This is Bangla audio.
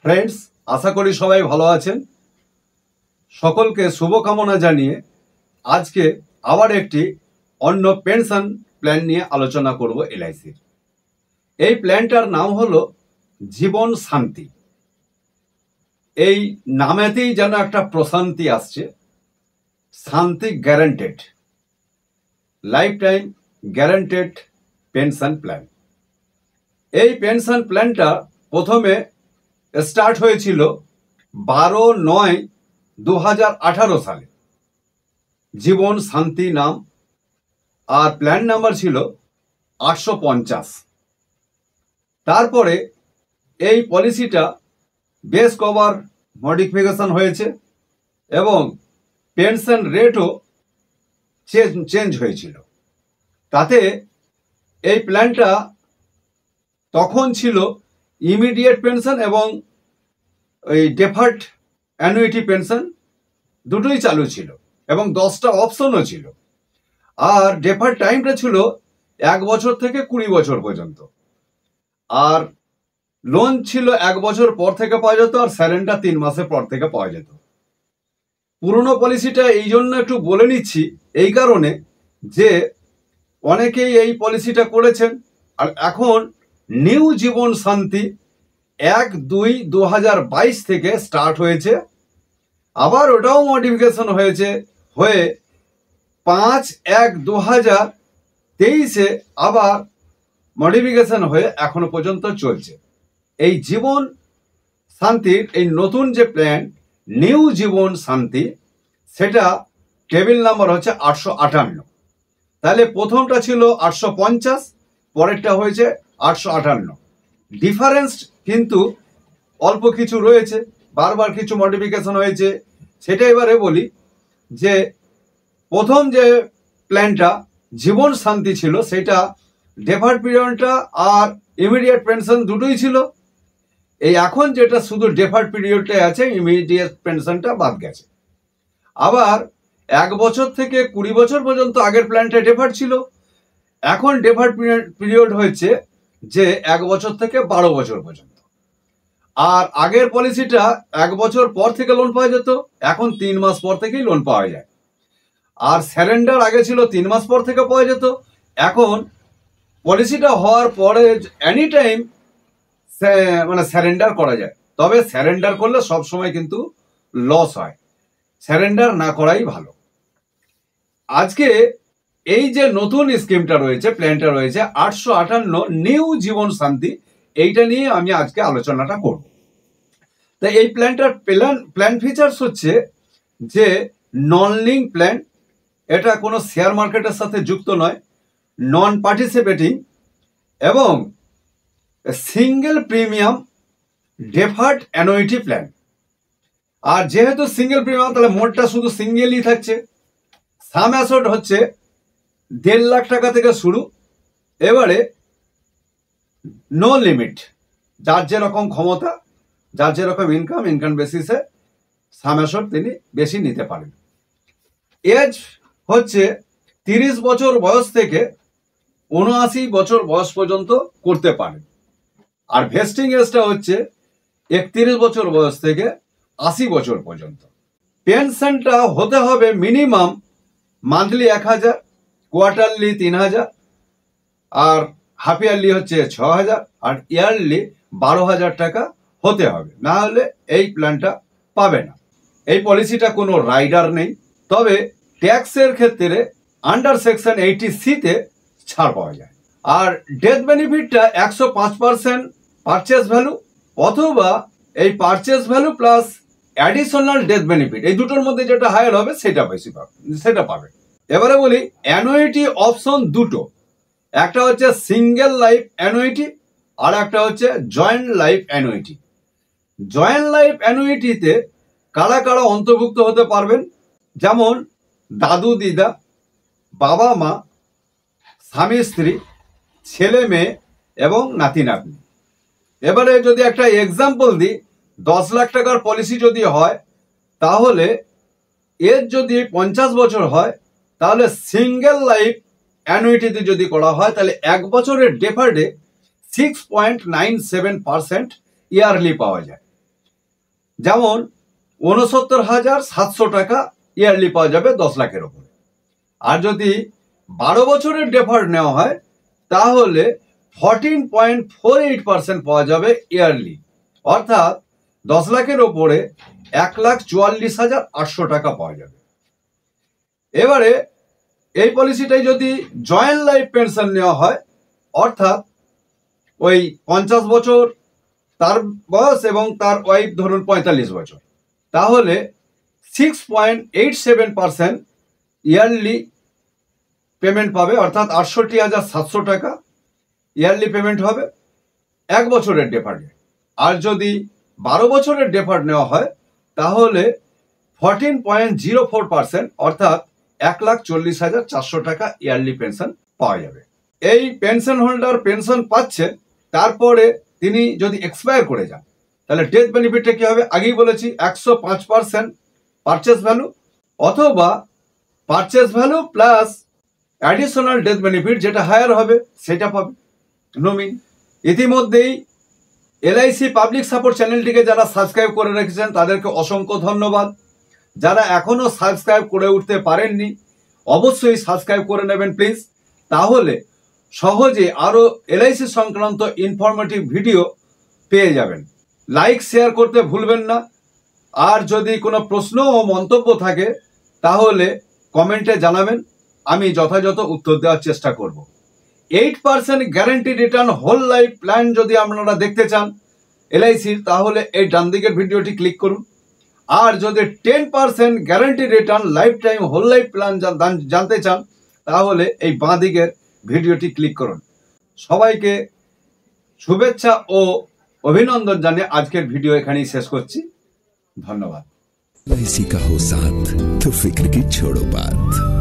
ফ্রেন্ডস, আশা করি সবাই ভালো আছেন। সকলকে শুভকামনা জানিয়ে আজকে আবার একটি অন্য পেনশন প্ল্যান নিয়ে আলোচনা করব এলআইসির। এই প্ল্যানটার নাম হলো জীবন শান্তি। এই নামেতেই যেন একটা প্রশান্তি আসছে। শান্তি guaranteed, life time guaranteed pension plan. এই পেনশন প্ল্যানটা প্রথমে স্টার্ট হয়েছিল 12/9/2018 সালে। জীবন শান্তি নাম, আর প্ল্যান নাম্বার ছিল 850। তারপরে এই পলিসিটা বেশ কবার মডিফিকেশন হয়েছে এবং পেনশন রেটও চেঞ্জ হয়েছিল। তাতে এই প্ল্যানটা তখন ছিল ইমিডিয়েট পেনশন এবং এই ডেফার্ড অ্যানুইটি পেনশন দুটোই চালু ছিল এবং 10টা অপশনও ছিল। আর ডেফার্ড টাইমটা ছিল 1 বছর থেকে 20 বছর পর্যন্ত। আর লোন ছিল 1 বছর পর থেকে পাওয়া যেত, আর স্যারেন্ডার 3 মাসের পর থেকে পাওয়া যেত। পুরনো পলিসিটা এই জন্য একটু বলে নিচ্ছি, এই কারণে যে অনেকেই এই পলিসিটা করেছেন, আর এখন নিউ জীবন শান্তি 1/2/2022 থেকে স্টার্ট হয়েছে। আবার ওটাও মডিফিকেশন হয়েছে, হয়ে 5/1/2023 আবার মডিফিকেশন হয়ে এখনো পর্যন্ত চলছে। এই জীবন শান্তির এই নতুন যে প্ল্যান নিউ জীবন শান্তি, সেটা টেবিল নাম্বার হচ্ছে 858। তাহলে প্রথমটা ছিল 850, পরেরটা হয়েছে 858। ডিফারেন্স কিন্তু অল্প কিছু রয়েছে, বারবার কিছু মডিফিকেশন হয়েছে। সেটা এবারে বলি যে প্রথম যে প্ল্যানটা জীবন শান্তি ছিল, সেটা ডেফার্ড পিরিয়ডটা আর ইমিডিয়েট পেনশন দুটোই ছিল। এই এখন যেটা শুধু ডেফার্ড পিরিয়ডটাই আছে, ইমিডিয়েট পেনশনটা বাদ গেছে। আবার 1 বছর থেকে 20 বছর পর্যন্ত আগের প্ল্যানটা ডেফার্ড ছিল, এখন ডেফার্ড পিরিয়ড হয়েছে যে 1 বছর থেকে 12 বছর পর্যন্ত। আর আগের পলিসিটা 1 বছর পর থেকে লোন পাওয়া যেত, এখন 3 মাস পর থেকেই লোন পাওয়া যায়। আর স্যারেন্ডার আগে ছিল 3 মাস পর থেকে পাওয়া যেত, এখন পলিসিটা হওয়ার পরে এনি টাইম স্যারেন্ডার করা যায়। তবে স্যারেন্ডার করলে সব সময় কিন্তু লস হয়, স্যারেন্ডার না করাই ভালো। আজকে এই যে নতুন স্কিমটা রয়েছে, প্ল্যানটা রয়েছে 858 নিউ জীবন শান্তি, এইটা নিয়ে আমি আজকে আলোচনাটা করব। তাই এই প্ল্যানটার প্ল্যান ফিচার্স হচ্ছে যে নন লিঙ্ক প্ল্যান, এটা কোনো শেয়ার মার্কেটের সাথে যুক্ত নয়, নন পার্টিসিপেটিং এবং single premium deferred annuity plan. আর যেহেতু সিঙ্গেল প্রিমিয়াম, তাহলে মোটটা শুধু সিঙ্গেলই থাকছে। সাম অ্যাসেট হচ্ছে 1.5 লাখ টাকা থেকে শুরু। এবারে নো লিমিট, যার যেরকম ক্ষমতা, যার যেরকম ইনকাম বেসিসে সাম অ্যাসেট তিনি বেশি নিতে পারেন। এজ হচ্ছে 30 বছর বয়স থেকে 79 বছর বয়স পর্যন্ত করতে পারেন। আর ভেস্টিং এজটা হচ্ছে 31 বছর বয়স থেকে 80 বছর পর্যন্ত। পেনশনটা হতে হবে মিনিমাম মান্থলি 1000, কোয়ার্টারলি 3000, আর হাফ ইয়ারলি হচ্ছে 6000, আর ইয়ারলি 12,000 টাকা হতে হবে, না হলে এই প্ল্যানটা পাবে না। এই পলিসিটা কোনো রাইডার নেই, তবে ট্যাক্সের ক্ষেত্রে আন্ডার সেকশন 80C-তে ছাড় পাওয়া যায়। আর ডেথ বেনিফিটটা 105% পারচেস ভ্যালু, অথবা এই purchase value plus additional death benefit, এই দুটোর মধ্যে যেটা হায়ার হবে সেটা বেশি পাবে, সেটা পাবে। এবারে বলি অ্যানুইটি অপশন দুটো, একটা হচ্ছে সিঙ্গেল লাইফ অ্যানুইটি, আর একটা হচ্ছে joint life annuity. Joint life অ্যানুইটিতে কারা কারা অন্তর্ভুক্ত হতে পারবেন, যেমন দাদু দিদা, বাবা মা, স্বামী স্ত্রী, ছেলে মেয়ে এবং নাতি নাতনি। এবারে যদি একটা এক্সাম্পল দিই, 10 লাখ টাকার পলিসি যদি হয়, তাহলে এর যদি 50 বছর হয়, তাহলে সিঙ্গেল লাইফ অ্যানুইটিতে যদি করা হয়, তাহলে 1 বছরের ডেফার্ডে 6.97% ইয়ারলি পাওয়া যায়। যেমন 69,700 টাকা ইয়ারলি পাওয়া যাবে 10 লাখের ওপরে। আর যদি 12 বছরের ডেফার্ড নেওয়া হয় তাহলে 14.48% পাওয়া যাবে ইয়ারলি, অর্থাৎ 10 লাখের ওপরে 1,44,800 টাকা পাওয়া যাবে। এবারে এই পলিসিটাই যদি জয়েন্ট লাইফ পেনশন নেওয়া হয়, অর্থাৎ ওই 50 বছর তার বয়স এবং তার ওয়াইফ ধরুন 45 বছর, তাহলে 6.87% ইয়ারলি পেমেন্ট পাবে, অর্থাৎ 68,700 টাকা ইয়ারলি পেমেন্ট হবে 1 বছরের ডেফার্ডে। আর যদি 12 বছরের ডেফার্ড নেওয়া হয় তাহলে 14.04%, অর্থাৎ 1,40,400 টাকা ইয়ারলি পেনশন পাওয়া যাবে। এই পেনশন হোল্ডার পেনশন পাচ্ছে, তারপরে তিনি যদি এক্সপায়ার করে যান তাহলে ডেথ বেনিফিটটা কি হবে? আগেই বলেছি 105% পারচেস ভ্যালু, অথবা purchase value plus additional death benefit যেটা হায়ার হবে সেটা পাবে নমিন। ইতিমধ্যেই এলআইসি পাবলিক সাপোর্ট চ্যানেলটিকে যারা সাবস্ক্রাইব করে রেখেছেন তাদেরকে অসংখ্য ধন্যবাদ। যারা এখনো সাবস্ক্রাইব করে উঠতে পারেননি অবশ্যই সাবস্ক্রাইব করে নেবেন প্লিজ, তাহলে সহজে আরো এলআইসি সংক্রান্ত ইনফরমেটিভ ভিডিও পেয়ে যাবেন। লাইক শেয়ার করতে ভুলবেন না। আর যদি কোনো প্রশ্ন ও মন্তব্য থাকে তাহলে কমেন্টে জানাবেন, আমি যথাযথ উত্তর দেওয়ার চেষ্টা করব। 8% guarantee return whole life plan যদি আপনারা দেখতে চান এলআইসির, তাহলে এই ডান দিকের ভিডিওটি ক্লিক করুন। আর যদি 10% guarantee return life time whole life plan জানতে চান তাহলে এই বাঁ দিকের ভিডিওটি ক্লিক করুন। সবাইকে শুভেচ্ছা ও অভিনন্দন জানিয়ে আজকের ভিডিও এখানেই শেষ করছি। ধন্যবাদ। एलआईसी का हो साथ तो फिक्र की छोड़ो बात।